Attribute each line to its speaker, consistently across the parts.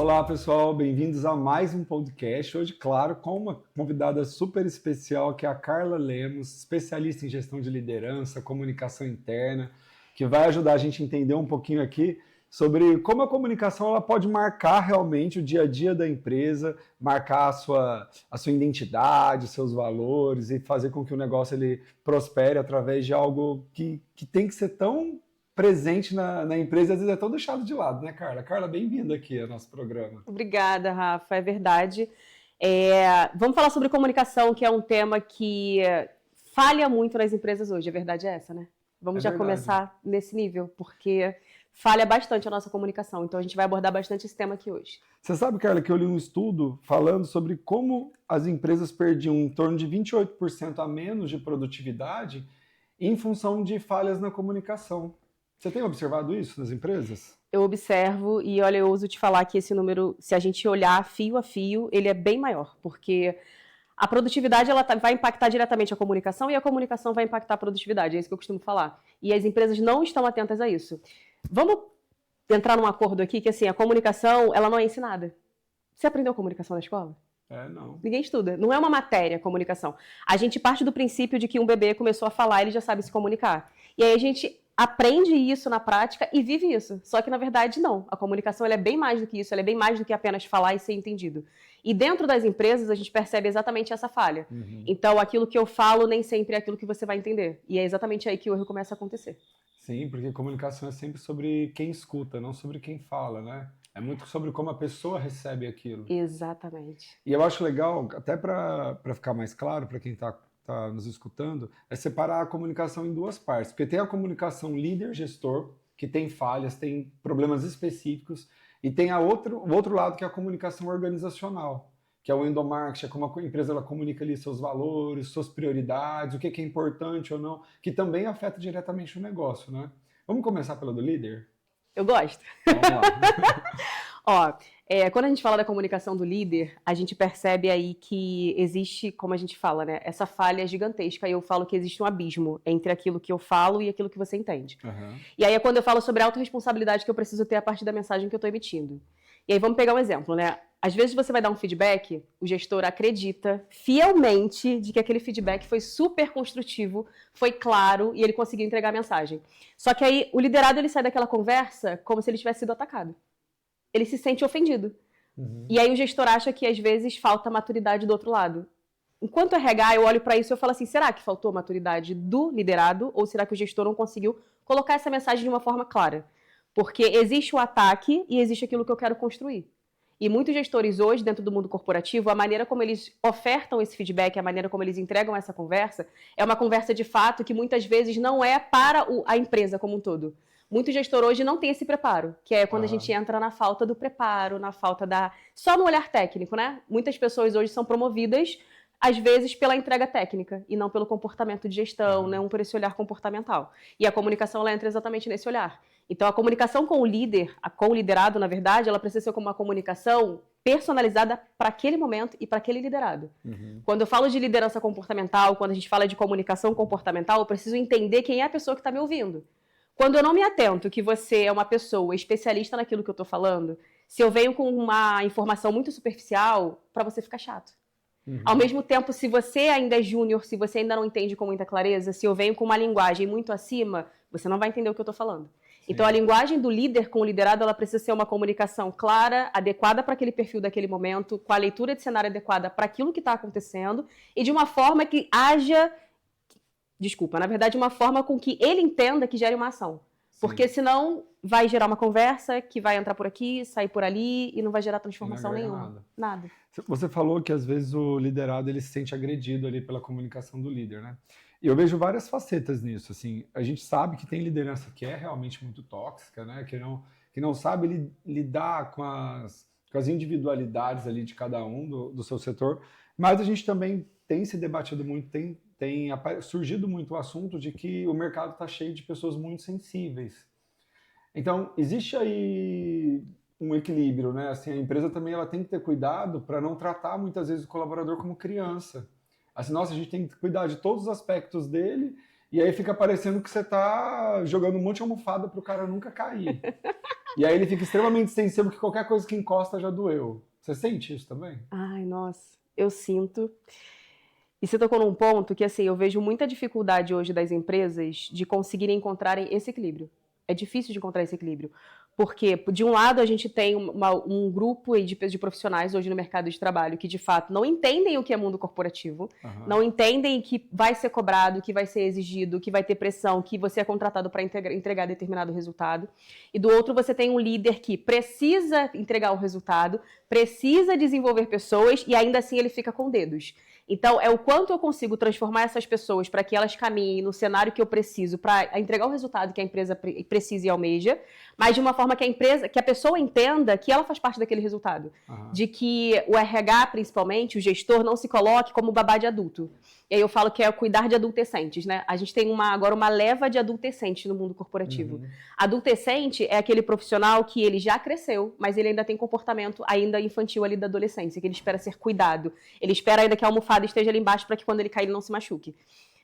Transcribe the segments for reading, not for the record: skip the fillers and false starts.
Speaker 1: Olá, pessoal, bem-vindos a mais um podcast. Hoje, claro, com uma convidada super especial, que é a Carla Lemos, especialista em gestão de liderança, comunicação interna, que vai ajudar a gente a entender um pouquinho aqui sobre como a comunicação ela pode marcar realmente o dia a dia da empresa, marcar a sua identidade, os seus valores e fazer com que o negócio ele prospere através de algo que tem que ser tão presente na empresa, às vezes é tão deixado de lado, né, Carla? Carla, bem-vinda aqui ao nosso programa.
Speaker 2: Obrigada, Rafa, é verdade. Vamos falar sobre comunicação, que é um tema que falha muito nas empresas hoje, a verdade é essa, né? Vamos já começar nesse nível, porque falha bastante a nossa comunicação, então a gente vai abordar bastante esse tema aqui hoje.
Speaker 1: Você sabe, Carla, que eu li um estudo falando sobre como as empresas perdiam em torno de 28% a menos de produtividade em função de falhas na comunicação. Você tem observado isso nas empresas?
Speaker 2: Eu observo e, olha, eu ouso te falar que esse número, se a gente olhar fio a fio, ele é bem maior, porque a produtividade ela vai impactar diretamente a comunicação e a comunicação vai impactar a produtividade, é isso que eu costumo falar. E as empresas não estão atentas a isso. Vamos entrar num acordo aqui que, assim, a comunicação, ela não é ensinada. Você aprendeu comunicação na escola?
Speaker 1: Não.
Speaker 2: Ninguém estuda. Não é uma matéria, comunicação. A gente parte do princípio de que um bebê começou a falar, ele já sabe se comunicar. E aí a gente aprende isso na prática e vive isso. Só que, na verdade, não. A comunicação ela é bem mais do que isso, ela é bem mais do que apenas falar e ser entendido. E dentro das empresas, a gente percebe exatamente essa falha. Então, aquilo que eu falo nem sempre é aquilo que você vai entender. E é exatamente aí que o erro começa a acontecer.
Speaker 1: Sim, porque comunicação é sempre sobre quem escuta, não sobre quem fala, né? É muito sobre como a pessoa recebe aquilo.
Speaker 2: Exatamente.
Speaker 1: E eu acho legal, até para ficar mais claro para quem está nos escutando, é separar a comunicação em duas partes. Porque tem a comunicação líder-gestor, que tem falhas, tem problemas específicos, e tem o outro lado, que é a comunicação organizacional, que é o endomarketing, é como a empresa ela comunica ali seus valores, suas prioridades, o que é importante ou não, que também afeta diretamente o negócio, né? Vamos começar pela do líder?
Speaker 2: Eu gosto.
Speaker 1: Vamos lá.
Speaker 2: Ó, quando a gente fala da comunicação do líder, a gente percebe aí que existe, como a gente fala, né, essa falha gigantesca, e eu falo que existe um abismo entre aquilo que eu falo e aquilo que você entende. E aí é quando eu falo sobre a autorresponsabilidade que eu preciso ter a partir da mensagem que eu estou emitindo. E aí vamos pegar um exemplo, né? Às vezes você vai dar um feedback, o gestor acredita fielmente de que aquele feedback foi super construtivo, foi claro e ele conseguiu entregar a mensagem. Só que aí o liderado ele sai daquela conversa como se ele tivesse sido atacado. Ele se sente ofendido. E aí o gestor acha que às vezes falta maturidade do outro lado. Enquanto RH, eu olho para isso e eu falo assim, será que faltou maturidade do liderado ou será que o gestor não conseguiu colocar essa mensagem de uma forma clara? Porque existe o ataque e existe aquilo que eu quero construir. E muitos gestores hoje, dentro do mundo corporativo, a maneira como eles ofertam esse feedback, a maneira como eles entregam essa conversa, é uma conversa de fato que muitas vezes não é para a empresa como um todo. Muito gestor hoje não tem esse preparo, que é quando a gente entra na falta do preparo, na falta da... Só no olhar técnico, né? Muitas pessoas hoje são promovidas, às vezes, pela entrega técnica e não pelo comportamento de gestão, não por esse olhar comportamental. E a comunicação, ela entra exatamente nesse olhar. Então, a comunicação com o líder, com o liderado, na verdade, ela precisa ser como uma comunicação personalizada para aquele momento e para aquele liderado. Quando eu falo de liderança comportamental, quando a gente fala de comunicação comportamental, eu preciso entender quem é a pessoa que está me ouvindo. Quando eu não me atento que você é uma pessoa especialista naquilo que eu estou falando, se eu venho com uma informação muito superficial, para você fica chato. Ao mesmo tempo, se você ainda é júnior, se você ainda não entende com muita clareza, se eu venho com uma linguagem muito acima, você não vai entender o que eu estou falando. Sim. Então, a linguagem do líder com o liderado, ela precisa ser uma comunicação clara, adequada para aquele perfil daquele momento, com a leitura de cenário adequada para aquilo que está acontecendo e de uma forma que haja... Desculpa, na verdade, uma forma com que ele entenda que gere uma ação. Sim. Porque senão vai gerar uma conversa que vai entrar por aqui, sair por ali e não vai gerar transformação nenhuma. Nada.
Speaker 1: Você falou que às vezes o liderado ele se sente agredido ali pela comunicação do líder, né? E eu vejo várias facetas nisso, assim. A gente sabe que tem liderança que é realmente muito tóxica, né? Que não sabe lidar com as individualidades ali de cada um do seu setor, mas a gente também tem se debatido muito, tem surgido muito o assunto de que o mercado está cheio de pessoas muito sensíveis. Então, existe aí um equilíbrio, né? Assim, a empresa também ela tem que ter cuidado para não tratar muitas vezes o colaborador como criança. Assim, nossa, a gente tem que cuidar de todos os aspectos dele e aí fica parecendo que você está jogando um monte de almofada para o cara nunca cair. E aí ele fica extremamente sensível que qualquer coisa que encosta já doeu. Você sente isso também?
Speaker 2: Ai, nossa, eu sinto. E você tocou num ponto que, assim, eu vejo muita dificuldade hoje das empresas de conseguirem encontrarem esse equilíbrio. É difícil de encontrar esse equilíbrio. Porque, de um lado, a gente tem um grupo aí de profissionais hoje no mercado de trabalho que, de fato, não entendem o que é mundo corporativo, não entendem que vai ser cobrado, que vai ser exigido, que vai ter pressão, que você é contratado para entregar determinado resultado. E do outro, você tem um líder que precisa entregar o resultado, precisa desenvolver pessoas e ainda assim ele fica com dedos. Então, é o quanto eu consigo transformar essas pessoas para que elas caminhem no cenário que eu preciso para entregar o resultado que a empresa precisa e almeja, mas de uma forma que a pessoa entenda que ela faz parte daquele resultado. De que o RH, principalmente, o gestor, não se coloque como babá de adulto. E aí eu falo que é cuidar de adolescentes, né? A gente tem agora uma leva de adolescentes no mundo corporativo. Adolescente é aquele profissional que ele já cresceu, mas ele ainda tem comportamento ainda infantil ali da adolescência, que ele espera ser cuidado. Ele espera ainda que a almofada esteja ali embaixo para que quando ele cair ele não se machuque.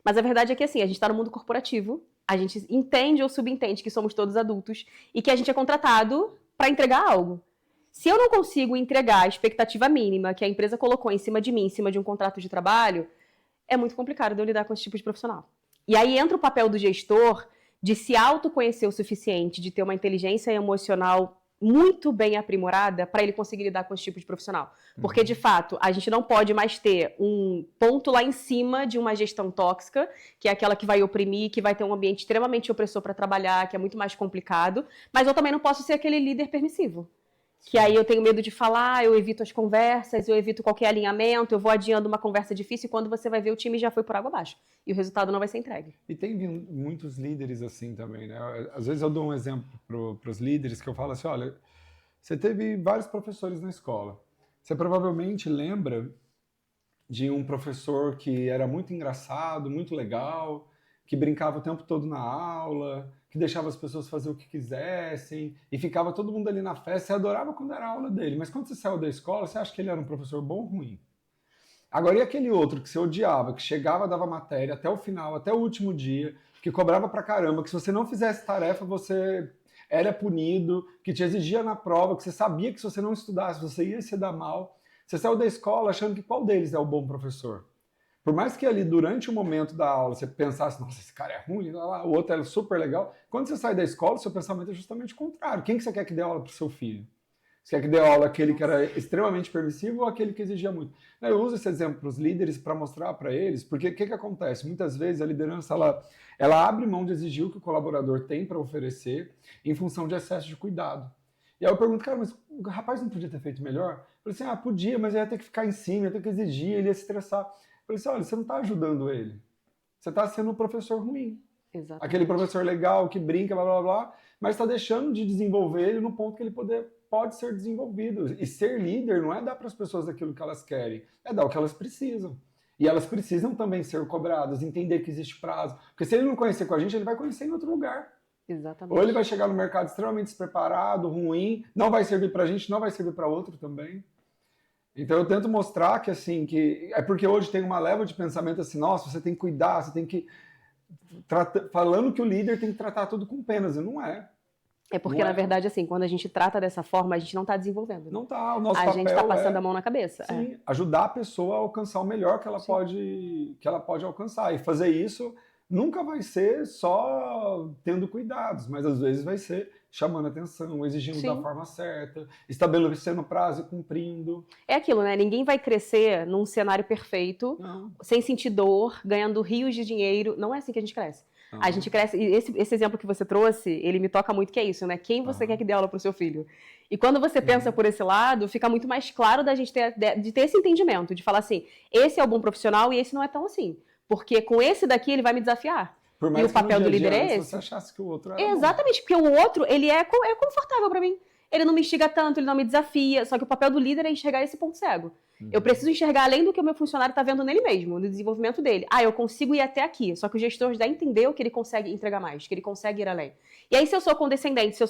Speaker 2: Mas a verdade é que assim, a gente está no mundo corporativo, a gente entende ou subentende que somos todos adultos e que a gente é contratado para entregar algo. Se eu não consigo entregar a expectativa mínima que a empresa colocou em cima de mim, em cima de um contrato de trabalho, é muito complicado de eu lidar com esse tipo de profissional. E aí entra o papel do gestor de se autoconhecer o suficiente, de ter uma inteligência emocional muito bem aprimorada para ele conseguir lidar com esse tipo de profissional. Porque, de fato, a gente não pode mais ter um ponto lá em cima de uma gestão tóxica, que é aquela que vai oprimir, que vai ter um ambiente extremamente opressor para trabalhar, que é muito mais complicado, mas eu também não posso ser aquele líder permissivo. Que aí eu tenho medo de falar, eu evito as conversas, eu evito qualquer alinhamento, eu vou adiando uma conversa difícil e quando você vai ver o time já foi por água abaixo. E o resultado não vai ser entregue.
Speaker 1: E tem muitos líderes assim também, né? Às vezes eu dou um exemplo para os líderes que eu falo assim, olha, você teve vários professores na escola. Você provavelmente lembra de um professor que era muito engraçado, muito legal, que brincava o tempo todo na aula, que deixava as pessoas fazer o que quisessem, e ficava todo mundo ali na festa, você adorava quando era a aula dele, mas quando você saiu da escola, você acha que ele era um professor bom ou ruim? Agora, e aquele outro que você odiava, que chegava, dava matéria até o final, até o último dia, que cobrava pra caramba, que se você não fizesse tarefa, você era punido, que te exigia na prova, que você sabia que se você não estudasse, você ia se dar mal. Você saiu da escola achando que qual deles é o bom professor? Por mais que ali, durante o momento da aula, você pensasse, nossa, esse cara é ruim, o outro é super legal. Quando você sai da escola, seu pensamento é justamente o contrário. Quem que você quer que dê aula para o seu filho? Você quer que dê aula aquele que era extremamente permissivo ou aquele que exigia muito? Eu uso esse exemplo para os líderes para mostrar para eles, porque o que acontece? Muitas vezes a liderança ela abre mão de exigir o que o colaborador tem para oferecer em função de excesso de cuidado. E aí eu pergunto, cara, mas o rapaz não podia ter feito melhor? Eu falei assim, podia, mas ele ia ter que ficar em cima, ia ter que exigir, ele ia se estressar. Eu falei assim, olha, você não está ajudando ele. Você está sendo um professor ruim.
Speaker 2: Exatamente.
Speaker 1: Aquele professor legal que brinca, blá, blá, blá, mas está deixando de desenvolver ele no ponto que ele pode ser desenvolvido. E ser líder não é dar para as pessoas aquilo que elas querem, é dar o que elas precisam. E elas precisam também ser cobradas, entender que existe prazo. Porque se ele não conhecer com a gente, ele vai conhecer em outro lugar.
Speaker 2: Exatamente.
Speaker 1: Ou ele vai chegar no mercado extremamente despreparado, ruim, não vai servir para a gente, não vai servir para outro também. Então eu tento mostrar que assim, que é porque hoje tem uma leva de pensamento assim, nossa, você tem que cuidar, você tem que falando que o líder tem que tratar tudo com penas, e não é.
Speaker 2: É porque, na verdade, assim, quando a gente trata dessa forma, a gente não está desenvolvendo. Né?
Speaker 1: Não está, o nosso papel
Speaker 2: a gente está passando a mão na cabeça.
Speaker 1: Sim, ajudar a pessoa a alcançar o melhor que ela pode alcançar. E fazer isso nunca vai ser só tendo cuidados, mas às vezes vai ser chamando atenção, exigindo da forma certa, estabelecendo prazo e cumprindo. É
Speaker 2: aquilo, né? Ninguém vai crescer num cenário perfeito, sem sentir dor, ganhando rios de dinheiro. Não é assim que a gente cresce. A gente cresce, e esse exemplo que você trouxe, ele me toca muito, que é isso, né? Quem você quer que dê aula para o seu filho? E quando você pensa por esse lado, fica muito mais claro da gente ter esse entendimento, de falar assim, esse é o bom profissional e esse não é tão assim. Porque com esse daqui ele vai me desafiar.
Speaker 1: Por mais
Speaker 2: e o papel do líder é esse.
Speaker 1: Se você achasse que o outro era
Speaker 2: Exatamente, porque o outro, ele é confortável para mim. Ele não me instiga tanto, ele não me desafia. Só que o papel do líder é enxergar esse ponto cego. Eu preciso enxergar além do que o meu funcionário está vendo nele mesmo, no desenvolvimento dele. Eu consigo ir até aqui. Só que o gestor já entendeu que ele consegue entregar mais, que ele consegue ir além. E aí, se eu sou condescendente, se eu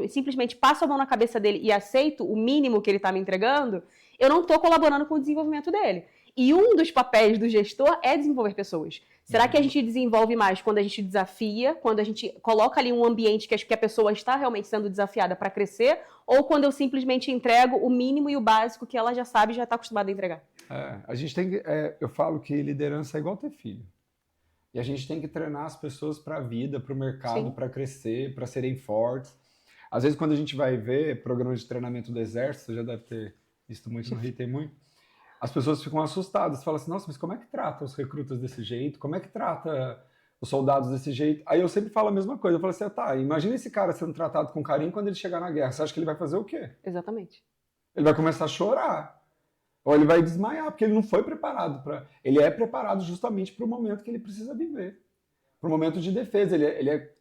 Speaker 2: simplesmente passo a mão na cabeça dele e aceito o mínimo que ele está me entregando, eu não estou colaborando com o desenvolvimento dele. E um dos papéis do gestor é desenvolver pessoas. Será que a gente desenvolve mais quando a gente desafia, quando a gente coloca ali um ambiente que a pessoa está realmente sendo desafiada para crescer, ou quando eu simplesmente entrego o mínimo e o básico que ela já sabe e já está acostumada a entregar?
Speaker 1: A gente tem que, eu falo que liderança é igual ter filho. E a gente tem que treinar as pessoas para a vida, para o mercado, para crescer, para serem fortes. Às vezes, quando a gente vai ver programas de treinamento do exército, você já deve ter visto muito no Rio, tem muito, as pessoas ficam assustadas, falam assim, nossa, mas como é que trata os recrutas desse jeito? Como é que trata os soldados desse jeito? Aí eu sempre falo a mesma coisa, eu falo assim, tá, imagina esse cara sendo tratado com carinho quando ele chegar na guerra, você acha que ele vai fazer o quê?
Speaker 2: Exatamente.
Speaker 1: Ele vai começar a chorar, ou ele vai desmaiar, porque ele não foi preparado para... Ele é preparado justamente para o momento que ele precisa viver, para o momento de defesa, ele é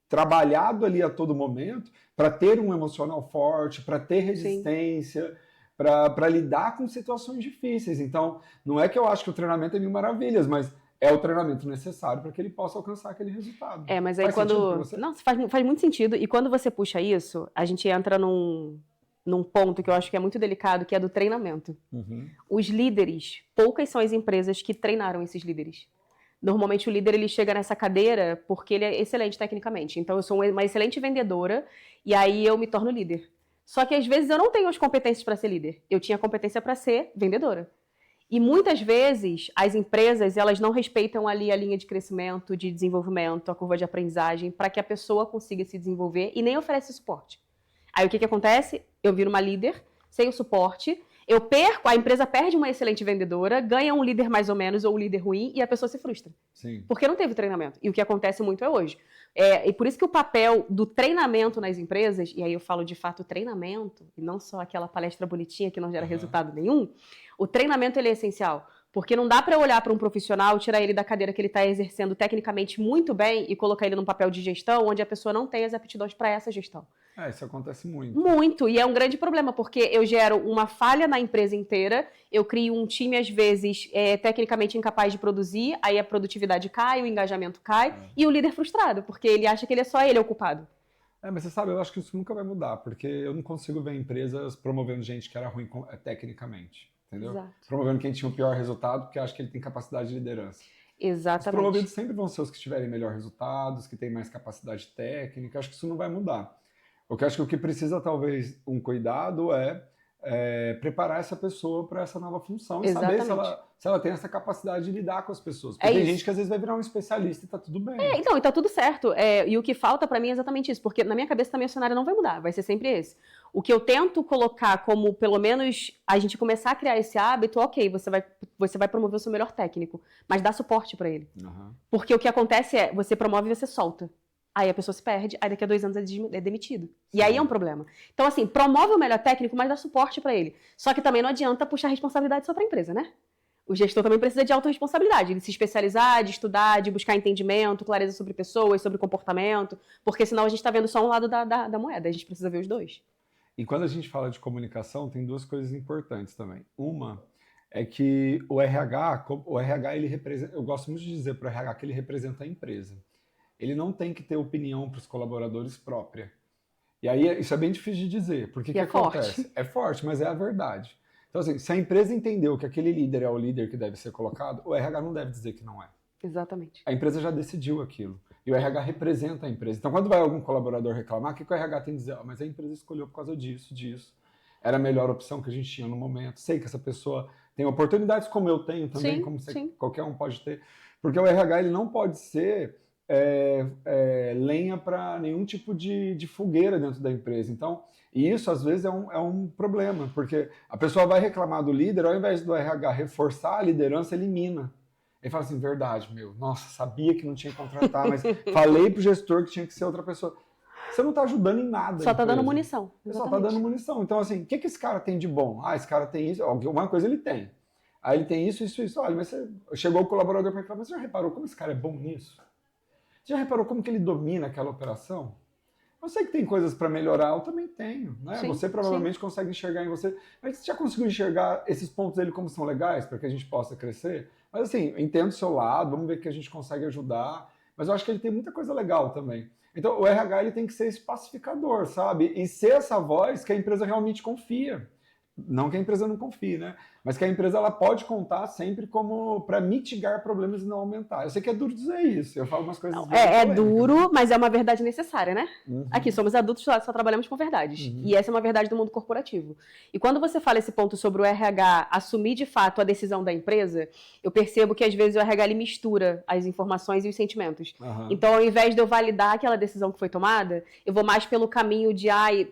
Speaker 1: trabalhado ali a todo momento para ter um emocional forte, para ter resistência, para lidar com situações difíceis. Então, não é que eu acho que o treinamento é mil maravilhas, mas é o treinamento necessário para que ele possa alcançar aquele resultado.
Speaker 2: Mas aí quando... Não, faz muito sentido. E quando você puxa isso, a gente entra num ponto que eu acho que é muito delicado, que é do treinamento. Os líderes, poucas são as empresas que treinaram esses líderes. Normalmente o líder ele chega nessa cadeira porque ele é excelente tecnicamente. Então eu sou uma excelente vendedora e aí eu me torno líder. Só que às vezes eu não tenho as competências para ser líder. Eu tinha competência para ser vendedora. E muitas vezes as empresas elas não respeitam ali a linha de crescimento, de desenvolvimento, a curva de aprendizagem para que a pessoa consiga se desenvolver e nem oferece suporte. Aí o que acontece? Eu viro uma líder sem o suporte. Eu perco, a empresa perde uma excelente vendedora, ganha um líder mais ou menos ou um líder ruim e a pessoa se frustra.
Speaker 1: Sim.
Speaker 2: Porque não teve treinamento. E o que acontece muito é hoje. E por isso que o papel do treinamento nas empresas, e aí eu falo de fato treinamento, e não só aquela palestra bonitinha que não gera resultado nenhum, o treinamento ele é essencial. Porque não dá para eu olhar para um profissional, tirar ele da cadeira que ele está exercendo tecnicamente muito bem e colocar ele num papel de gestão onde a pessoa não tem as aptidões para essa gestão.
Speaker 1: Isso acontece muito.
Speaker 2: Muito, e é um grande problema, porque eu gero uma falha na empresa inteira, eu crio um time, às vezes, tecnicamente incapaz de produzir, aí a produtividade cai, o engajamento cai, e o líder frustrado, porque ele acha que ele é só ele o culpado.
Speaker 1: Mas você sabe, eu acho que isso nunca vai mudar, porque eu não consigo ver empresas promovendo gente que era ruim tecnicamente, entendeu?
Speaker 2: Exato.
Speaker 1: Promovendo quem tinha o pior resultado, porque acha que ele tem capacidade de liderança.
Speaker 2: Exatamente.
Speaker 1: Os promovidos sempre vão ser os que tiverem melhor resultados, que têm mais capacidade técnica, acho que isso não vai mudar. Eu acho que o que precisa, talvez, um cuidado é preparar essa pessoa para essa nova função e saber se ela tem essa capacidade de lidar com as pessoas. Porque tem gente que às vezes vai virar um especialista e tá tudo bem.
Speaker 2: Então, e tá tudo certo. E o que falta para mim é exatamente isso, porque na minha cabeça também o cenário não vai mudar, vai ser sempre esse. O que eu tento colocar como, pelo menos, a gente começar a criar esse hábito, ok, você vai promover o seu melhor técnico, mas dá suporte para ele. Porque o que acontece é, você promove e você solta. Aí a pessoa se perde, aí daqui a 2 anos é demitido. E aí é um problema. Então, assim, promove o melhor técnico, mas dá suporte para ele. Só que também não adianta puxar a responsabilidade só para a empresa, né? O gestor também precisa de autorresponsabilidade, de se especializar, de estudar, de buscar entendimento, clareza sobre pessoas, sobre comportamento, porque senão a gente está vendo só um lado da moeda, a gente precisa ver os dois.
Speaker 1: E quando a gente fala de comunicação, tem 2 coisas importantes também. Uma é que o RH ele representa, eu gosto muito de dizer para o RH que ele representa a empresa. Ele não tem que ter opinião para os colaboradores própria. E aí isso é bem difícil de dizer, porque o que acontece?
Speaker 2: Forte.
Speaker 1: É forte, mas é a verdade. Então, assim, se a empresa entendeu que aquele líder é o líder que deve ser colocado, o RH não deve dizer que não é.
Speaker 2: Exatamente.
Speaker 1: A empresa já decidiu aquilo. E o RH representa a empresa. Então, quando vai algum colaborador reclamar, o que o RH tem que dizer? Mas a empresa escolheu por causa disso. Era a melhor opção que a gente tinha no momento. Sei que essa pessoa tem oportunidades como eu tenho também, como qualquer um pode ter. Porque o RH ele não pode ser lenha para nenhum tipo de fogueira dentro da empresa. Então, e isso às vezes é um problema, porque a pessoa vai reclamar do líder, ao invés do RH reforçar a liderança, elimina. Ele fala assim, verdade, nossa, sabia que não tinha que contratar, mas falei pro gestor que tinha que ser outra pessoa. Você não está ajudando em nada.
Speaker 2: Só está dando munição.
Speaker 1: Só está dando munição. Então, assim, o que esse cara tem de bom? Esse cara tem isso, alguma coisa ele tem. Aí ele tem isso. Olha, mas chegou o colaborador para reclamar, mas você já reparou como esse cara é bom nisso? Você já reparou como que ele domina aquela operação? Eu sei que tem coisas para melhorar, eu também tenho. Né? Você provavelmente consegue enxergar em você. Mas você já conseguiu enxergar esses pontos dele como são legais para que a gente possa crescer? Mas assim, entendo o seu lado, vamos ver que a gente consegue ajudar. Mas eu acho que ele tem muita coisa legal também. Então o RH ele tem que ser esse pacificador, sabe? E ser essa voz que a empresa realmente confia. Não que a empresa não confie, né? mas que a empresa ela pode contar sempre como para mitigar problemas e não aumentar. Eu sei que é duro dizer isso, eu falo umas coisas
Speaker 2: Não,
Speaker 1: bem
Speaker 2: é
Speaker 1: polêmicas,
Speaker 2: duro,
Speaker 1: né?
Speaker 2: mas é uma verdade necessária, né?
Speaker 1: Uhum,
Speaker 2: Aqui, somos adultos, só trabalhamos com verdades.
Speaker 1: uhum,
Speaker 2: E essa é uma verdade do mundo corporativo. E quando você fala esse ponto sobre o RH assumir de fato a decisão da empresa, eu percebo que às vezes o RH ele mistura as informações e os sentimentos.
Speaker 1: aham,
Speaker 2: Então, ao invés de eu validar aquela decisão que foi tomada, eu vou mais pelo caminho de,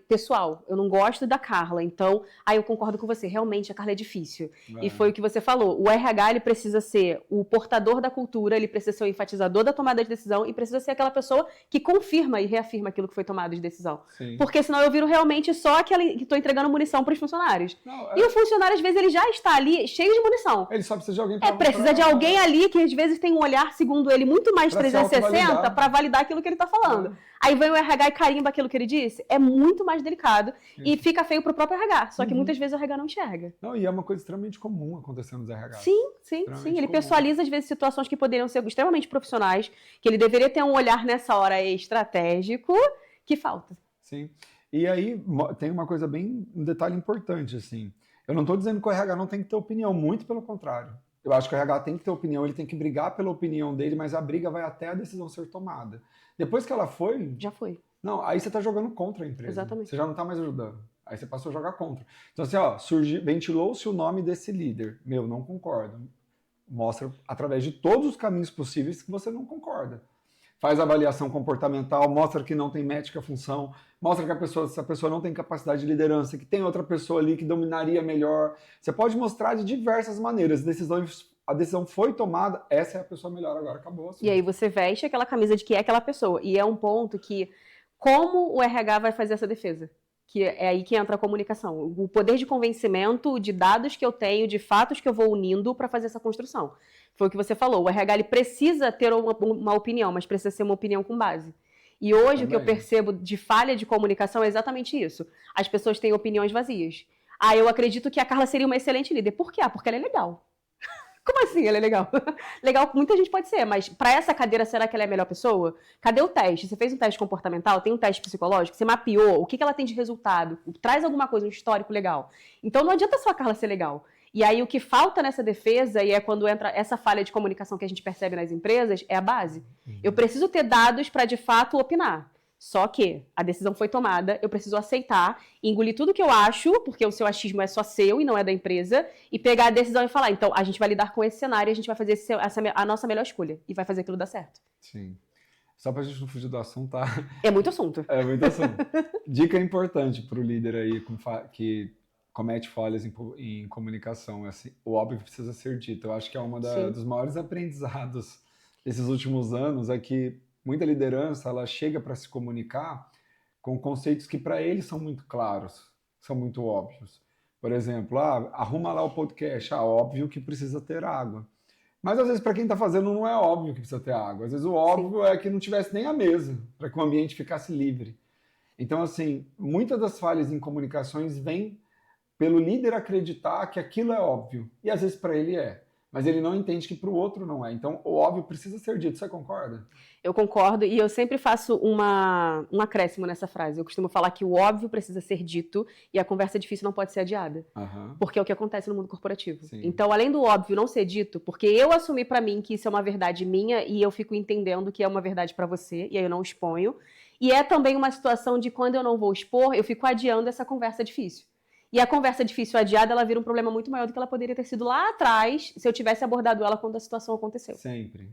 Speaker 2: pessoal, eu não gosto da Carla, então, eu concordo com você, realmente a Carla é difícil. E foi o que você falou, o RH ele precisa ser o portador da cultura, ele precisa ser o enfatizador da tomada de decisão e precisa ser aquela pessoa que confirma e reafirma aquilo que foi tomado de decisão.
Speaker 1: sim.
Speaker 2: Porque senão eu viro realmente só aquela que estou entregando munição para os funcionários.
Speaker 1: Não,
Speaker 2: E o funcionário, às vezes, ele já está ali cheio de munição.
Speaker 1: ele só precisa de alguém
Speaker 2: Precisa de alguém ali que às vezes tem um olhar, segundo ele, muito mais
Speaker 1: Pra se
Speaker 2: 360
Speaker 1: autovalidar.
Speaker 2: para validar aquilo que ele está falando. Aí vem o RH e carimba aquilo que ele disse. É muito mais delicado e fica feio pro próprio RH. Só que muitas vezes o RH não enxerga.
Speaker 1: Não, e é uma coisa extremamente comum acontecendo nos RH.
Speaker 2: Sim. Ele
Speaker 1: comum.
Speaker 2: pessoaliza, às vezes, situações que poderiam ser extremamente profissionais, que ele deveria ter um olhar nessa hora estratégico, que falta.
Speaker 1: Sim. E aí tem uma coisa um detalhe importante, assim. Eu não estou dizendo que o RH não tem que ter opinião, muito pelo contrário. Eu acho que o RH tem que ter opinião, ele tem que brigar pela opinião dele, mas a briga vai até a decisão ser tomada. Depois que ela foi...
Speaker 2: Já foi.
Speaker 1: Não, aí você está jogando contra a empresa.
Speaker 2: Exatamente.
Speaker 1: Você já não está mais ajudando. Aí você passou a jogar contra. Então assim, ventilou-se o nome desse líder. Meu, não concordo. Mostra através de todos os caminhos possíveis que você não concorda. Faz avaliação comportamental, mostra que não tem métrica função, mostra que essa pessoa não tem capacidade de liderança, que tem outra pessoa ali que dominaria melhor. Você pode mostrar de diversas maneiras. A decisão foi tomada, essa é a pessoa melhor agora, acabou. Assim.
Speaker 2: E aí você veste aquela camisa de que é aquela pessoa. E é um ponto que, como o RH vai fazer essa defesa? Que é aí que entra a comunicação. O poder de convencimento de dados que eu tenho, de fatos que eu vou unindo para fazer essa construção. Foi o que você falou. O RH ele precisa ter uma opinião, mas precisa ser uma opinião com base. E hoje o que eu percebo de falha de comunicação é exatamente isso. As pessoas têm opiniões vazias. Eu acredito que a Carla seria uma excelente líder. Por quê? Porque ela é legal. Como assim ela é legal? Legal, muita gente pode ser, mas para essa cadeira, será que ela é a melhor pessoa? Cadê o teste? Você fez um teste comportamental, tem um teste psicológico, você mapeou, o que ela tem de resultado? Traz alguma coisa, um histórico legal. Então não adianta só a Carla ser legal. E aí o que falta nessa defesa, e é quando entra essa falha de comunicação que a gente percebe nas empresas, é a base. Eu preciso ter dados para de fato opinar. Só que a decisão foi tomada, eu preciso aceitar, engolir tudo que eu acho, porque o seu achismo é só seu e não é da empresa, e pegar a decisão e falar, então, a gente vai lidar com esse cenário, a gente vai fazer a nossa melhor escolha, e vai fazer aquilo dar certo.
Speaker 1: Sim. Só pra gente não fugir do assunto, tá?
Speaker 2: É muito assunto.
Speaker 1: É muito assunto. Dica importante pro líder aí que comete falhas em comunicação, assim, o óbvio precisa ser dito. Eu acho que é uma dos maiores aprendizados desses últimos anos, é que muita liderança, ela chega para se comunicar com conceitos que para eles são muito claros, são muito óbvios. Por exemplo, arruma lá o podcast, óbvio que precisa ter água. Mas às vezes para quem está fazendo não é óbvio que precisa ter água. Às vezes o óbvio é que não tivesse nem a mesa, para que o ambiente ficasse livre. Então, assim, muitas das falhas em comunicações vêm pelo líder acreditar que aquilo é óbvio. E às vezes para ele é. Mas ele não entende que para o outro não é. Então, o óbvio precisa ser dito. Você concorda?
Speaker 2: Eu concordo e eu sempre faço um acréscimo nessa frase. Eu costumo falar que o óbvio precisa ser dito e a conversa difícil não pode ser adiada.
Speaker 1: Uhum.
Speaker 2: Porque é o que acontece no mundo corporativo.
Speaker 1: Sim.
Speaker 2: Então, além do óbvio não ser dito, porque eu assumi para mim que isso é uma verdade minha e eu fico entendendo que é uma verdade para você e aí eu não exponho. E é também uma situação de quando eu não vou expor, eu fico adiando essa conversa difícil. E a conversa difícil adiada, ela vira um problema muito maior do que ela poderia ter sido lá atrás, se eu tivesse abordado ela quando a situação aconteceu.
Speaker 1: Sempre.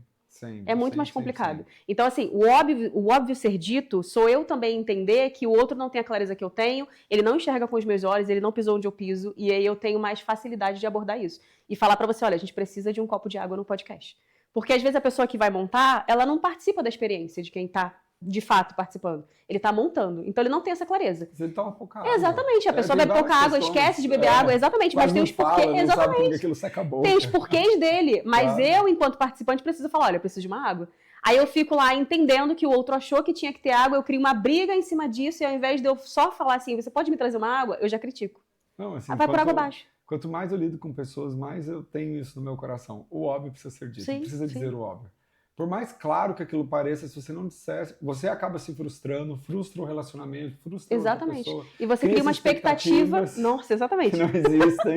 Speaker 2: É muito mais complicado. Então, assim, o óbvio ser dito, sou eu também entender que o outro não tem a clareza que eu tenho, ele não enxerga com os meus olhos, ele não pisou onde eu piso, e aí eu tenho mais facilidade de abordar isso. E falar pra você, olha, a gente precisa de um copo de água no podcast. Porque às vezes a pessoa que vai montar, ela não participa da experiência de quem tá de fato participando. Ele tá montando. Então ele não tem essa clareza.
Speaker 1: Ele toma pouca água.
Speaker 2: Exatamente. A pessoa bebe pouca água, esquece de beber água. Exatamente. Mas tem os porquês. Exatamente.
Speaker 1: Aquilo seca a boca.
Speaker 2: Tem os porquês dele. Mas eu, enquanto participante, preciso falar, olha, eu preciso de uma água. Aí eu fico lá entendendo que o outro achou que tinha que ter água, eu crio uma briga em cima disso, e ao invés de eu só falar assim, você pode me trazer uma água? Eu já critico.
Speaker 1: Não, assim,
Speaker 2: vai por água abaixo.
Speaker 1: Quanto mais eu lido com pessoas, mais eu tenho isso no meu coração. O óbvio precisa ser dito. Precisa dizer o óbvio. Por mais claro que aquilo pareça, se você não disser, você acaba se frustrando, frustra o relacionamento, frustra outra pessoa.
Speaker 2: E você cria uma expectativa. Nossa, exatamente.
Speaker 1: Que não existem.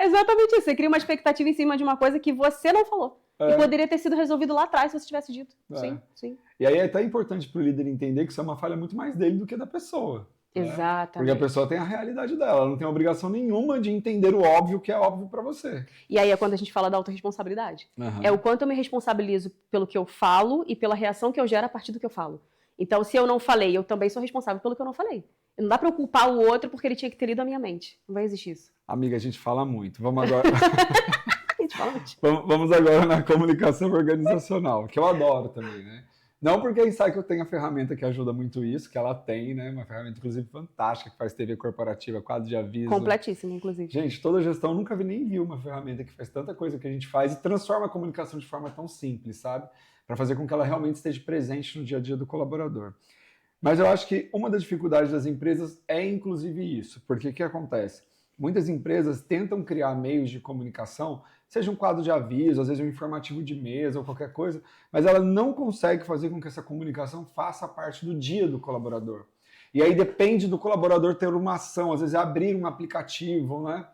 Speaker 2: Exatamente isso. Você cria uma expectativa em cima de uma coisa que você não falou. E poderia ter sido resolvido lá atrás se você tivesse dito. Sim, sim.
Speaker 1: E aí é até importante para o líder entender que isso é uma falha muito mais dele do que da pessoa.
Speaker 2: Exatamente.
Speaker 1: Porque a pessoa tem a realidade dela, ela não tem obrigação nenhuma de entender o óbvio que é óbvio para você.
Speaker 2: E aí é quando a gente fala da autorresponsabilidade. É o quanto eu me responsabilizo pelo que eu falo e pela reação que eu gero a partir do que eu falo. Então, se eu não falei, eu também sou responsável pelo que eu não falei. Não dá para eu culpar o outro porque ele tinha que ter lido a minha mente. Não vai existir isso.
Speaker 1: Amiga, a gente fala muito. Vamos agora...
Speaker 2: A gente fala muito.
Speaker 1: Vamos agora na comunicação organizacional, que eu adoro também, né? Não porque a Incycle tem a ferramenta que ajuda muito isso, que ela tem, né? Uma ferramenta, inclusive, fantástica, que faz TV corporativa, quadro de aviso.
Speaker 2: Completíssima, inclusive.
Speaker 1: Gente, toda gestão, nunca vi nem vi uma ferramenta que faz tanta coisa que a gente faz e transforma a comunicação de forma tão simples, sabe? Para fazer com que ela realmente esteja presente no dia a dia do colaborador. Mas eu acho que uma das dificuldades das empresas é, inclusive, isso. Porque o que acontece? Muitas empresas tentam criar meios de comunicação, seja um quadro de aviso, às vezes um informativo de mesa ou qualquer coisa, mas ela não consegue fazer com que essa comunicação faça parte do dia do colaborador. E aí depende do colaborador ter uma ação, às vezes abrir um aplicativo, né?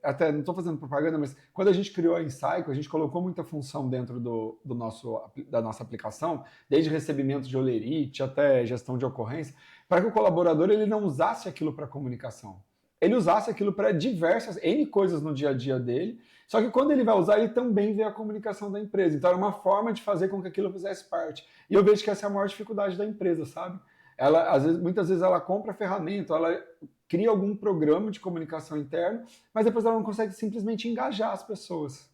Speaker 1: Até não estou fazendo propaganda, mas quando a gente criou a Incycle, a gente colocou muita função dentro da nossa aplicação, desde recebimento de olerite até gestão de ocorrência, para que o colaborador ele não usasse aquilo para comunicação. Ele usasse aquilo para diversas, N coisas no dia a dia dele, só que quando ele vai usar, ele também vê a comunicação da empresa. Então era uma forma de fazer com que aquilo fizesse parte. E eu vejo que essa é a maior dificuldade da empresa, sabe? Ela, muitas vezes ela compra ferramenta, ela cria algum programa de comunicação interno, mas depois ela não consegue simplesmente engajar as pessoas.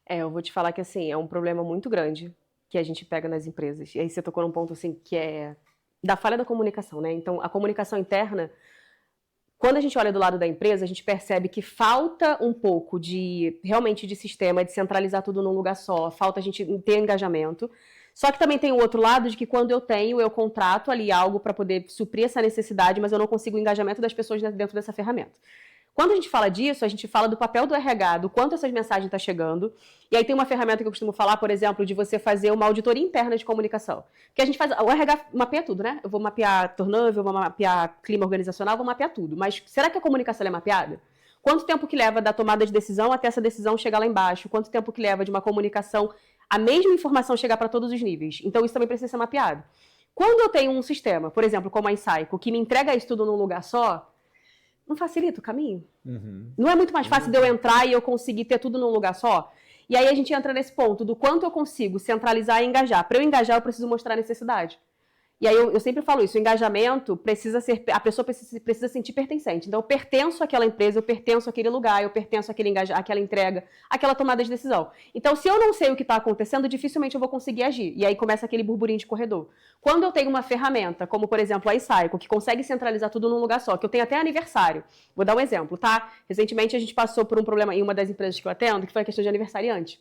Speaker 2: Eu vou te falar que assim, é um problema muito grande que a gente pega nas empresas. E aí você tocou num ponto assim que é da falha da comunicação, né? Então, a comunicação interna, quando a gente olha do lado da empresa, a gente percebe que falta um pouco realmente de sistema, de centralizar tudo num lugar só, falta a gente ter engajamento. Só que também tem o outro lado de que quando eu contrato ali algo para poder suprir essa necessidade, mas eu não consigo o engajamento das pessoas dentro dessa ferramenta. Quando a gente fala disso, a gente fala do papel do RH, do quanto essas mensagens estão chegando. E aí tem uma ferramenta que eu costumo falar, por exemplo, de você fazer uma auditoria interna de comunicação. Porque a gente faz, o RH mapeia tudo, né? Eu vou mapear turnover, eu vou mapear clima organizacional, vou mapear tudo. Mas será que a comunicação é mapeada? Quanto tempo que leva da tomada de decisão até essa decisão chegar lá embaixo? Quanto tempo que leva de uma comunicação, a mesma informação chegar para todos os níveis? Então isso também precisa ser mapeado. Quando eu tenho um sistema, por exemplo, como a Incycle, que me entrega isso tudo num lugar só, não facilita o caminho? Não é muito mais fácil de eu entrar e eu conseguir ter tudo num lugar só? E aí a gente entra nesse ponto do quanto eu consigo centralizar e engajar. Para eu engajar, eu preciso mostrar a necessidade. E aí eu sempre falo isso, o engajamento precisa ser, a pessoa precisa sentir pertencente. Então eu pertenço àquela empresa, eu pertenço àquele lugar, eu pertenço àquela entrega, àquela tomada de decisão. Então se eu não sei o que está acontecendo, dificilmente eu vou conseguir agir. E aí começa aquele burburinho de corredor. Quando eu tenho uma ferramenta, como por exemplo a Incycle, que consegue centralizar tudo num lugar só, que eu tenho até aniversário. Vou dar um exemplo, tá? Recentemente a gente passou por um problema em uma das empresas que eu atendo, que foi a questão de aniversariante.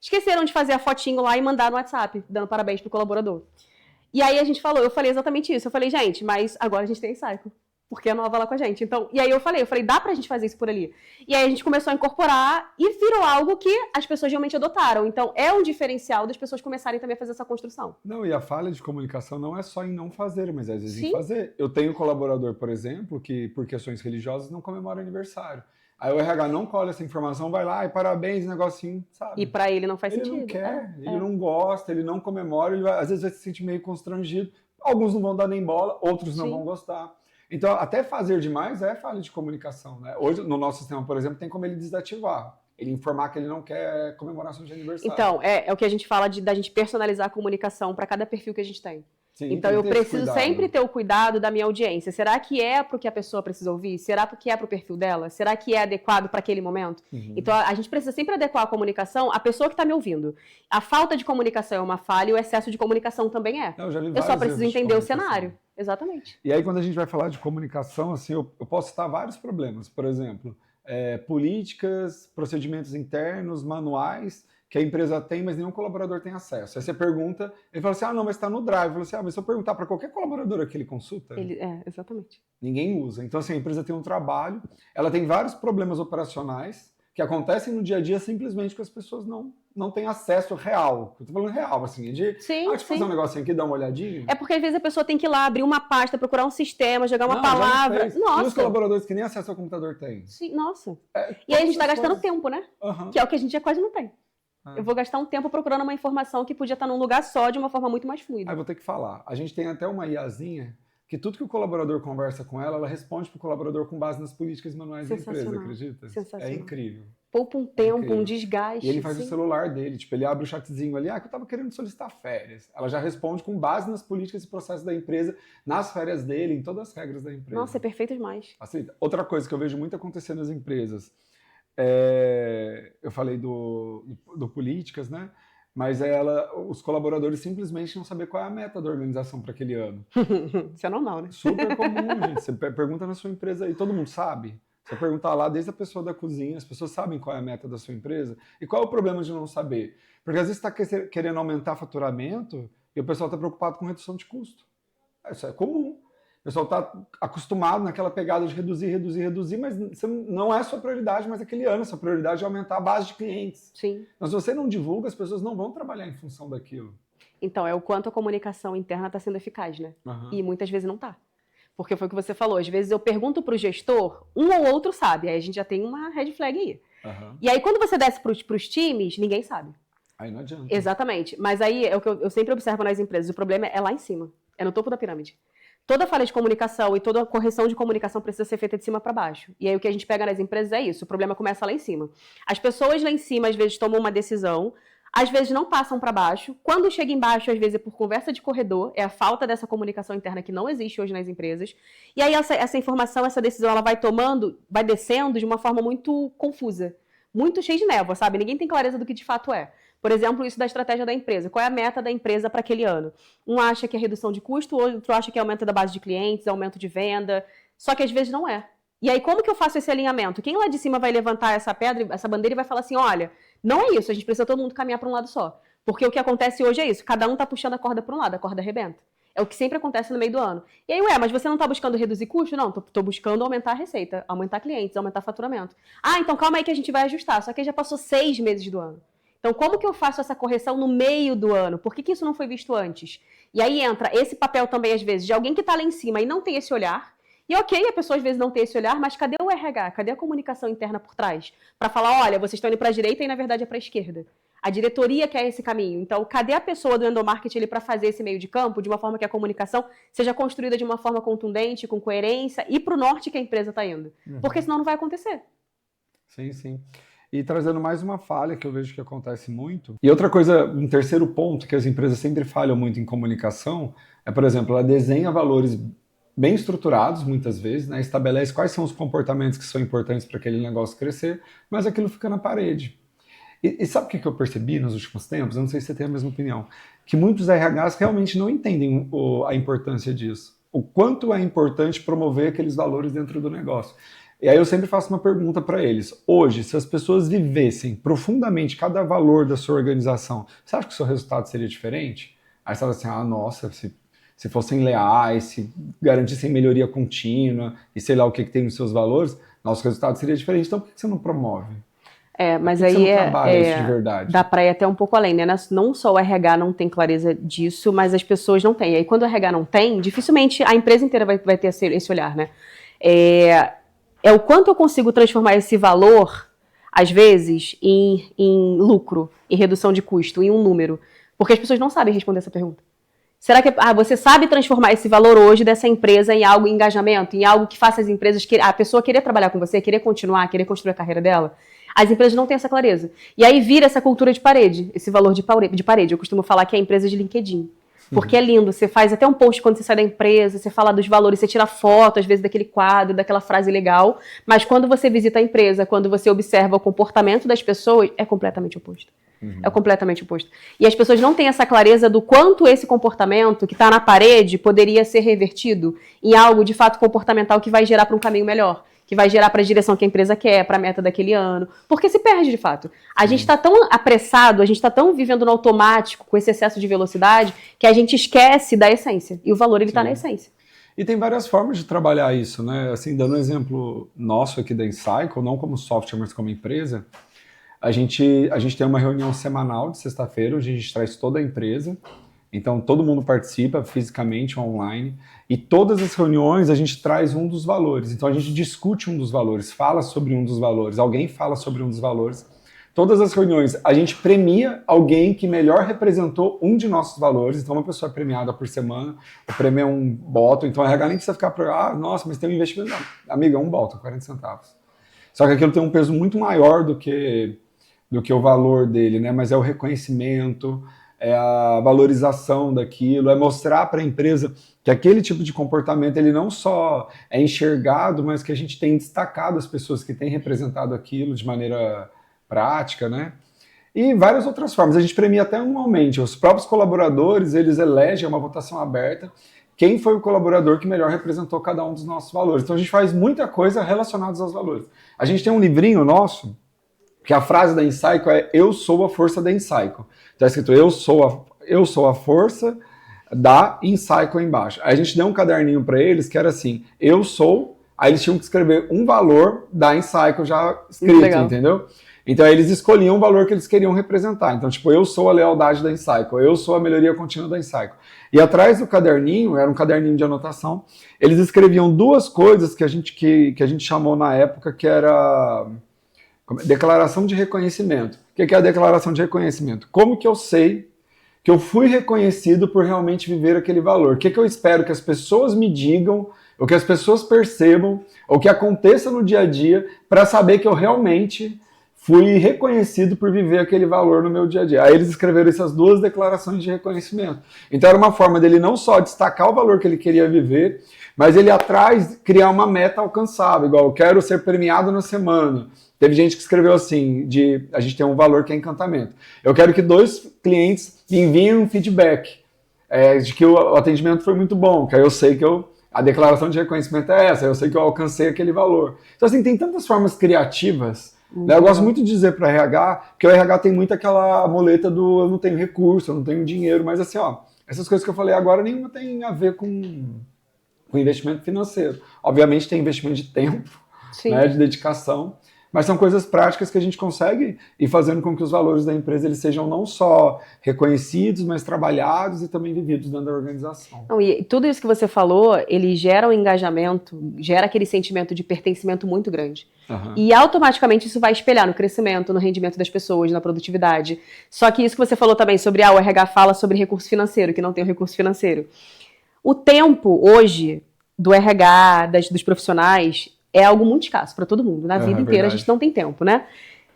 Speaker 2: Esqueceram de fazer a fotinho lá e mandar no WhatsApp, dando parabéns pro colaborador. E aí a gente falou, eu falei exatamente isso. Eu falei, gente, mas agora a gente tem a Incycle, porque é nova lá com a gente. Então, e aí eu falei, dá pra gente fazer isso por ali. E aí a gente começou a incorporar e virou algo que as pessoas realmente adotaram. Então, é um diferencial das pessoas começarem também a fazer essa construção.
Speaker 1: Não, e a falha de comunicação não é só em não fazer, mas às vezes em fazer. Eu tenho um colaborador, por exemplo, que por questões religiosas não comemora aniversário. Aí o RH não colhe essa informação, vai lá e parabéns, negocinho, sabe?
Speaker 2: E para ele não faz sentido.
Speaker 1: Ele não quer, ele não gosta, ele não comemora, ele às vezes vai se sentir meio constrangido. Alguns não vão dar nem bola, outros não vão gostar. Então, até fazer demais é falha de comunicação, né? Hoje, no nosso sistema, por exemplo, tem como ele desativar. Ele informar que ele não quer comemoração de aniversário.
Speaker 2: Então, é o que a gente fala da gente personalizar a comunicação para cada perfil que a gente tem.
Speaker 1: Sim,
Speaker 2: então eu preciso sempre ter o cuidado da minha audiência. Será que é para o que a pessoa precisa ouvir? Será que é para o perfil dela? Será que é adequado para aquele momento? Então a gente precisa sempre adequar a comunicação à pessoa que está me ouvindo. A falta de comunicação é uma falha e o excesso de comunicação também é. Eu só preciso entender o cenário. Exatamente.
Speaker 1: E aí quando a gente vai falar de comunicação, assim, eu posso citar vários problemas. Por exemplo, políticas, procedimentos internos, manuais que a empresa tem, mas nenhum colaborador tem acesso. Aí você pergunta, ele fala assim, não, mas está no Drive. Eu falo assim, mas se eu perguntar para qualquer colaborador que ele consulta,
Speaker 2: exatamente.
Speaker 1: Ninguém usa. Então, assim, a empresa tem um trabalho, ela tem vários problemas operacionais, que acontecem no dia a dia simplesmente porque as pessoas não têm acesso real. Eu tô falando real, assim, de
Speaker 2: Sim,
Speaker 1: deixa eu fazer um negocinho aqui, dar uma olhadinha.
Speaker 2: É porque às vezes a pessoa tem que ir lá, abrir uma pasta, procurar um sistema, jogar uma
Speaker 1: Não,
Speaker 2: palavra.
Speaker 1: E os colaboradores que nem acesso ao computador têm?
Speaker 2: Sim, nossa. E aí a gente tá gastando tempo, né? Que é o que a gente já quase não tem. Eu vou gastar um tempo procurando uma informação que podia estar num lugar só, de uma forma muito mais fluida.
Speaker 1: Aí vou ter que falar. A gente tem até uma IAzinha que tudo que o colaborador conversa com ela responde pro colaborador com base nas políticas manuais da empresa, acredita?
Speaker 2: Sensacional.
Speaker 1: É incrível.
Speaker 2: Poupa um tempo, um desgaste.
Speaker 1: E ele faz o celular dele, tipo, ele abre o chatzinho ali, que eu tava querendo solicitar férias. Ela já responde com base nas políticas e processos da empresa, nas férias dele, em todas as regras da empresa.
Speaker 2: Nossa, é perfeito demais.
Speaker 1: Outra coisa que eu vejo muito acontecer nas empresas, eu falei do políticas, né? Mas os colaboradores simplesmente não sabem qual é a meta da organização para aquele ano.
Speaker 2: Isso é normal, né?
Speaker 1: Super comum, gente. Você pergunta na sua empresa e todo mundo sabe. Você perguntar lá, desde a pessoa da cozinha, as pessoas sabem qual é a meta da sua empresa. E qual é o problema de não saber? Porque às vezes você está querendo aumentar faturamento e o pessoal está preocupado com redução de custo. Isso é comum. O pessoal está acostumado naquela pegada de reduzir, mas não é a sua prioridade, mas aquele ano a sua prioridade é aumentar a base de clientes.
Speaker 2: Sim.
Speaker 1: Mas se você não divulga, as pessoas não vão trabalhar em função daquilo.
Speaker 2: Então, é o quanto a comunicação interna está sendo eficaz, né? E muitas vezes não está. Porque foi o que você falou, às vezes eu pergunto para o gestor, um ou outro sabe, aí a gente já tem uma red flag aí. E aí quando você desce para os times, ninguém sabe.
Speaker 1: Aí não adianta.
Speaker 2: Exatamente. Mas aí é o que eu sempre observo nas empresas, o problema é lá em cima, é no topo da pirâmide. Toda falha de comunicação e toda correção de comunicação precisa ser feita de cima para baixo. E aí o que a gente pega nas empresas é isso, o problema começa lá em cima. As pessoas lá em cima às vezes tomam uma decisão, às vezes não passam para baixo. Quando chega embaixo, às vezes é por conversa de corredor, é a falta dessa comunicação interna que não existe hoje nas empresas. E aí essa informação, essa decisão, ela vai descendo de uma forma muito confusa, muito cheia de névoa, sabe? Ninguém tem clareza do que de fato é. Por exemplo, isso da estratégia da empresa. Qual é a meta da empresa para aquele ano? Um acha que é redução de custo, outro acha que é aumento da base de clientes, aumento de venda. Só que às vezes não é. E aí, como que eu faço esse alinhamento? Quem lá de cima vai levantar essa pedra, essa bandeira e vai falar assim, olha, não é isso, a gente precisa todo mundo caminhar para um lado só. Porque o que acontece hoje é isso, cada um tá puxando a corda para um lado, a corda arrebenta. É o que sempre acontece no meio do ano. E aí, mas você não tá buscando reduzir custo? Não, tô buscando aumentar a receita, aumentar clientes, aumentar faturamento. Então calma aí que a gente vai ajustar, só que já passou 6 meses do ano. Então, como que eu faço essa correção no meio do ano? Por que isso não foi visto antes? E aí entra esse papel também, às vezes, de alguém que está lá em cima e não tem esse olhar. E ok, a pessoa às vezes não tem esse olhar, mas cadê o RH? Cadê a comunicação interna por trás? Para falar, olha, vocês estão indo para a direita e na verdade é para a esquerda. A diretoria quer esse caminho. Então, cadê a pessoa do endomarketing para fazer esse meio de campo de uma forma que a comunicação seja construída de uma forma contundente, com coerência e para o norte que a empresa está indo? Porque senão não vai acontecer.
Speaker 1: Sim, sim. E trazendo mais uma falha que eu vejo que acontece muito. E outra coisa, um terceiro ponto que as empresas sempre falham muito em comunicação é, por exemplo, ela desenha valores bem estruturados, muitas vezes, né? Estabelece quais são os comportamentos que são importantes para aquele negócio crescer, mas aquilo fica na parede. E sabe o que eu percebi nos últimos tempos? Eu não sei se você tem a mesma opinião. Que muitos RHs realmente não entendem a importância disso. O quanto é importante promover aqueles valores dentro do negócio. E aí eu sempre faço uma pergunta para eles. Hoje, se as pessoas vivessem profundamente cada valor da sua organização, você acha que o seu resultado seria diferente? Aí você fala assim, nossa, se fossem leais, se garantissem melhoria contínua e sei lá o que tem nos seus valores, nosso resultado seria diferente. Então por que você não promove?
Speaker 2: Mas aí
Speaker 1: isso de verdade?
Speaker 2: Dá para ir até um pouco além, né? Não só o RH não tem clareza disso, mas as pessoas não têm. E aí quando o RH não tem, dificilmente a empresa inteira vai ter esse olhar, né? É o quanto eu consigo transformar esse valor, às vezes, em lucro, em redução de custo, em um número. Porque as pessoas não sabem responder essa pergunta. Será que você sabe transformar esse valor hoje dessa empresa em algo, em engajamento, em algo que faça as empresas, a pessoa querer trabalhar com você, querer continuar, querer construir a carreira dela? As empresas não têm essa clareza. E aí vira essa cultura de parede, esse valor de parede. Eu costumo falar que é a empresa de LinkedIn. Porque é lindo, você faz até um post quando você sai da empresa, você fala dos valores, você tira foto, às vezes, daquele quadro, daquela frase legal, mas quando você visita a empresa, quando você observa o comportamento das pessoas, é completamente oposto. É completamente oposto. E as pessoas não têm essa clareza do quanto esse comportamento que está na parede poderia ser revertido em algo, de fato, comportamental que vai gerar para um caminho melhor, que vai gerar para a direção que a empresa quer, para a meta daquele ano, porque se perde de fato. A gente está tão apressado, a gente está tão vivendo no automático, com esse excesso de velocidade, que a gente esquece da essência. E o valor, ele está na essência.
Speaker 1: E tem várias formas de trabalhar isso, né? Assim, dando um exemplo nosso aqui da Incycle, não como software, mas como empresa, a gente tem uma reunião semanal de sexta-feira, onde a gente traz toda a empresa. Então, todo mundo participa fisicamente, online. E todas as reuniões a gente traz um dos valores. Então, a gente discute um dos valores, fala sobre um dos valores, alguém fala sobre um dos valores. Todas as reuniões, a gente premia alguém que melhor representou um de nossos valores. Então, uma pessoa é premiada por semana, o prêmio é um bottom. Então, a RH nem precisa ficar nossa, mas tem um investimento. Não, amigo, é um bottom, 40 centavos. Só que aquilo tem um peso muito maior do que o valor dele, né? Mas é o reconhecimento, é a valorização daquilo, é mostrar para a empresa que aquele tipo de comportamento ele não só é enxergado, mas que a gente tem destacado as pessoas que têm representado aquilo de maneira prática, né? E várias outras formas. A gente premia até anualmente. Os próprios colaboradores, eles elegem uma votação aberta quem foi o colaborador que melhor representou cada um dos nossos valores. Então a gente faz muita coisa relacionada aos valores. A gente tem um livrinho nosso, que a frase da Incycle é "Eu sou a força da Incycle". Está escrito eu sou a força da Incycle embaixo. Aí a gente deu um caderninho para eles que era assim, eu sou, aí eles tinham que escrever um valor da Incycle já escrito, entendeu? Então aí eles escolhiam o valor que eles queriam representar. Então tipo, eu sou a lealdade da Incycle, eu sou a melhoria contínua da Incycle. E atrás do caderninho, era um caderninho de anotação, eles escreviam duas coisas que a gente chamou na época que era declaração de reconhecimento. O que é a declaração de reconhecimento? Como que eu sei que eu fui reconhecido por realmente viver aquele valor? O que eu espero que as pessoas me digam, ou que as pessoas percebam, ou que aconteça no dia a dia, para saber que eu realmente fui reconhecido por viver aquele valor no meu dia a dia. Aí eles escreveram essas duas declarações de reconhecimento. Então era uma forma dele não só destacar o valor que ele queria viver, mas ele atrás criar uma meta alcançável, igual eu quero ser premiado na semana. Teve gente que escreveu assim, a gente tem um valor que é encantamento. Eu quero que 2 clientes enviem um feedback de que o atendimento foi muito bom, que aí eu sei que a declaração de reconhecimento é essa, eu sei que eu alcancei aquele valor. Então assim, tem tantas formas criativas. Né? Eu gosto muito de dizer para o RH, que o RH tem muito aquela muleta do eu não tenho recurso, eu não tenho dinheiro, mas assim, ó, essas coisas que eu falei agora nenhuma tem a ver com investimento financeiro. Obviamente tem investimento de tempo, né, de dedicação, mas são coisas práticas que a gente consegue ir fazendo com que os valores da empresa eles sejam não só reconhecidos, mas trabalhados e também vividos dentro da organização.
Speaker 2: Não, e tudo isso que você falou, ele gera um engajamento, gera aquele sentimento de pertencimento muito grande. Uhum. E automaticamente isso vai espelhar no crescimento, no rendimento das pessoas, na produtividade. Só que isso que você falou também sobre o RH fala sobre recurso financeiro, que não tem o recurso financeiro. O tempo hoje do RH, dos profissionais, é algo muito escasso para todo mundo. Na vida inteira a gente não tem tempo, né?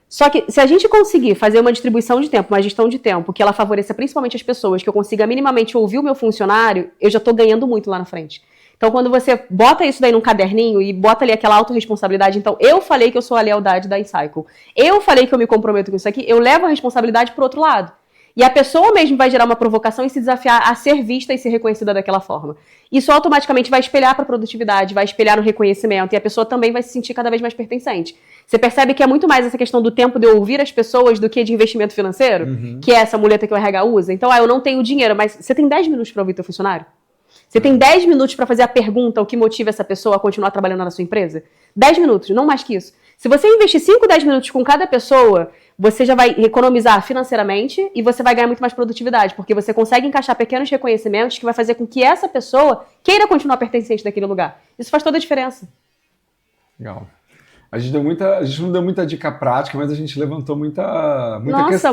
Speaker 2: Só que se a gente conseguir fazer uma distribuição de tempo, uma gestão de tempo, que ela favoreça principalmente as pessoas, que eu consiga minimamente ouvir o meu funcionário, eu já estou ganhando muito lá na frente. Então, quando você bota isso daí num caderninho e bota ali aquela autorresponsabilidade, então, eu falei que eu sou a lealdade da Incycle, eu falei que eu me comprometo com isso aqui, eu levo a responsabilidade pro outro lado. E a pessoa mesmo vai gerar uma provocação e se desafiar a ser vista e ser reconhecida daquela forma. Isso automaticamente vai espelhar para a produtividade, vai espelhar no reconhecimento e a pessoa também vai se sentir cada vez mais pertencente. Você percebe que é muito mais essa questão do tempo de ouvir as pessoas do que de investimento financeiro, que é essa muleta que o RH usa. Então, eu não tenho dinheiro, mas você tem 10 minutos para ouvir teu funcionário? Você tem 10 minutos para fazer a pergunta, o que motiva essa pessoa a continuar trabalhando na sua empresa? 10 minutos, não mais que isso. Se você investir 5, 10 minutos com cada pessoa, você já vai economizar financeiramente e você vai ganhar muito mais produtividade, porque você consegue encaixar pequenos reconhecimentos que vai fazer com que essa pessoa queira continuar pertencente daquele lugar. Isso faz toda a diferença.
Speaker 1: Legal. A gente não deu muita dica prática, mas a gente levantou muita questão.
Speaker 2: Nossa,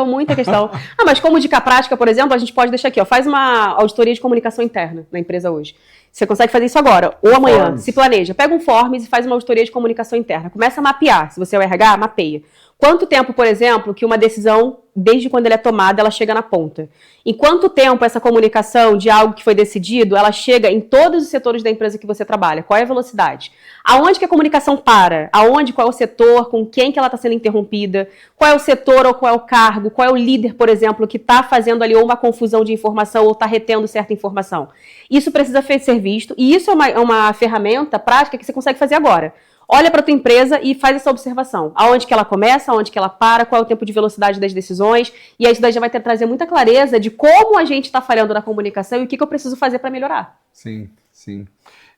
Speaker 2: muita questão. Mas como dica prática, por exemplo, a gente pode deixar aqui, faz uma auditoria de comunicação interna na empresa hoje. Você consegue fazer isso agora, ou amanhã, se planeja. Pega um Forms e faz uma auditoria de comunicação interna. Começa a mapear. Se você é o RH, mapeia. Quanto tempo, por exemplo, que uma decisão, desde quando ela é tomada, ela chega na ponta? Em quanto tempo essa comunicação de algo que foi decidido, ela chega em todos os setores da empresa que você trabalha? Qual é a velocidade? Aonde que a comunicação para? Qual é o setor? Com quem que ela está sendo interrompida? Qual é o setor ou qual é o cargo? Qual é o líder, por exemplo, que está fazendo ali ou uma confusão de informação ou está retendo certa informação? Isso precisa ser visto e isso é uma ferramenta prática que você consegue fazer agora. olha para tua empresa e faz essa observação. Aonde que ela começa, aonde que ela para, qual é o tempo de velocidade das decisões, e aí isso daí já vai trazer muita clareza de como a gente está falhando na comunicação e o que eu preciso fazer para melhorar.
Speaker 1: Sim, sim.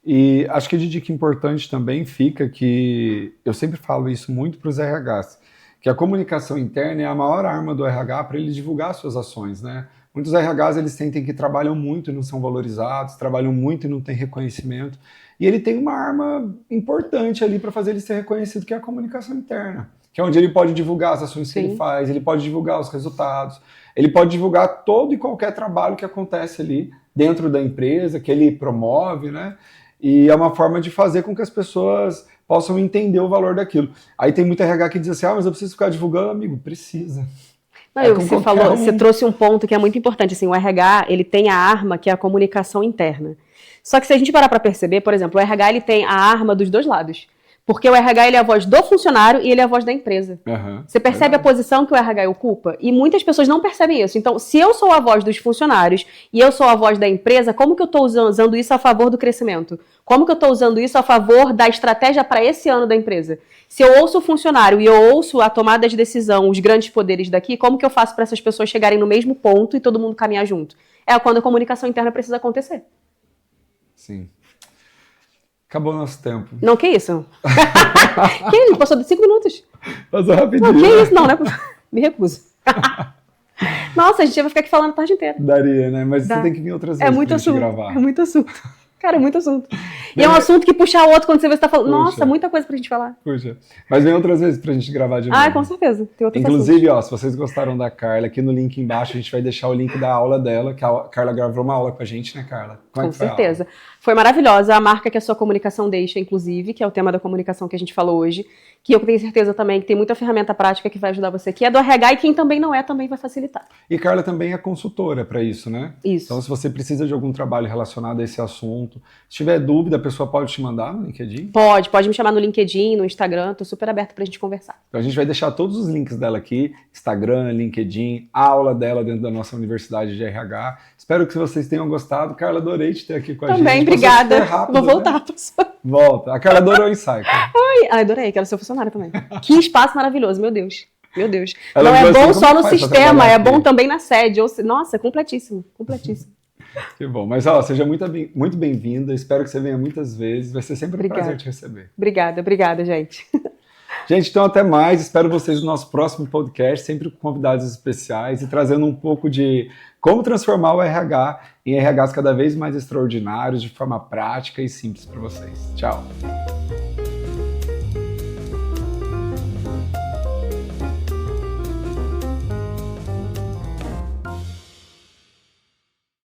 Speaker 1: E acho que de dica importante também fica que eu sempre falo isso muito para os RHs, que a comunicação interna é a maior arma do RH para ele divulgar suas ações, né? Muitos RHs eles sentem que trabalham muito e não são valorizados, trabalham muito e não têm reconhecimento. E ele tem uma arma importante ali para fazer ele ser reconhecido, que é a comunicação interna, que é onde ele pode divulgar as ações que ele faz, ele pode divulgar os resultados, ele pode divulgar todo e qualquer trabalho que acontece ali dentro da empresa, que ele promove, né? E é uma forma de fazer com que as pessoas possam entender o valor daquilo. Aí tem muita RH que diz assim, mas eu preciso ficar divulgando, amigo, precisa.
Speaker 2: Não, você falou, você trouxe um ponto que é muito importante, assim, o RH, ele tem a arma que é a comunicação interna. Só que se a gente parar para perceber, por exemplo, o RH ele tem a arma dos dois lados. Porque o RH ele é a voz do funcionário e ele é a voz da empresa. Você percebe a posição que o RH ocupa? E muitas pessoas não percebem isso. Então, se eu sou a voz dos funcionários e eu sou a voz da empresa, como que eu estou usando isso a favor do crescimento? Como que eu estou usando isso a favor da estratégia para esse ano da empresa? Se eu ouço o funcionário e eu ouço a tomada de decisão, os grandes poderes daqui, como que eu faço para essas pessoas chegarem no mesmo ponto e todo mundo caminhar junto? É quando a comunicação interna precisa acontecer.
Speaker 1: Sim. Acabou nosso tempo.
Speaker 2: Não, que isso? Que isso? Passou de 5 minutos.
Speaker 1: Passou rapidinho.
Speaker 2: Não, que isso? Não, né? Me recuso. Nossa, a gente vai ficar aqui falando a tarde inteira.
Speaker 1: Daria, né? Mas você tem que vir outras vezes pra gente gravar.
Speaker 2: É muito assunto. Cara, é muito assunto. E é um assunto que puxa o outro quando você vê que você tá falando. Nossa, muita coisa pra gente falar.
Speaker 1: Puxa. Mas vem outras vezes pra gente gravar de novo.
Speaker 2: Ah, com certeza. Tem outros
Speaker 1: Inclusive, ó, se vocês gostaram da Carla, aqui no link embaixo a gente vai deixar o link da aula dela, que a Carla gravou uma aula com a gente, né, Carla?
Speaker 2: Com certeza. Foi maravilhosa. A marca que a sua comunicação deixa, inclusive, que é o tema da comunicação que a gente falou hoje, que eu tenho certeza também que tem muita ferramenta prática que vai ajudar você, que é do RH, e quem também não é, também vai facilitar.
Speaker 1: E Carla também é consultora para isso, né?
Speaker 2: Isso.
Speaker 1: Então, se você precisa de algum trabalho relacionado a esse assunto, se tiver dúvida, a pessoa pode te mandar no LinkedIn?
Speaker 2: Pode me chamar no LinkedIn, no Instagram, tô super aberto pra gente conversar.
Speaker 1: Então, a gente vai deixar todos os links dela aqui, Instagram, LinkedIn, a aula dela dentro da nossa Universidade de RH. Espero que vocês tenham gostado. Carla, adorei te ter aqui com a gente.
Speaker 2: Também, obrigada.
Speaker 1: Rápido,
Speaker 2: vou voltar, professor.
Speaker 1: Volta. A Carla adorou o Insight.
Speaker 2: Ai, adorei, quero ser funcionária também. Que espaço maravilhoso, meu Deus. Meu Deus.
Speaker 1: Ela
Speaker 2: não é bom
Speaker 1: assim,
Speaker 2: só no sistema, é bom também na sede. Nossa, completíssimo, completíssimo.
Speaker 1: Que bom. Mas, ó, seja muito bem-vinda. Espero que você venha muitas vezes. Vai ser sempre um prazer te receber.
Speaker 2: Obrigada, gente.
Speaker 1: Gente, então até mais. Espero vocês no nosso próximo podcast, sempre com convidados especiais e trazendo um pouco de como transformar o RH em RHs cada vez mais extraordinários, de forma prática e simples para vocês. Tchau.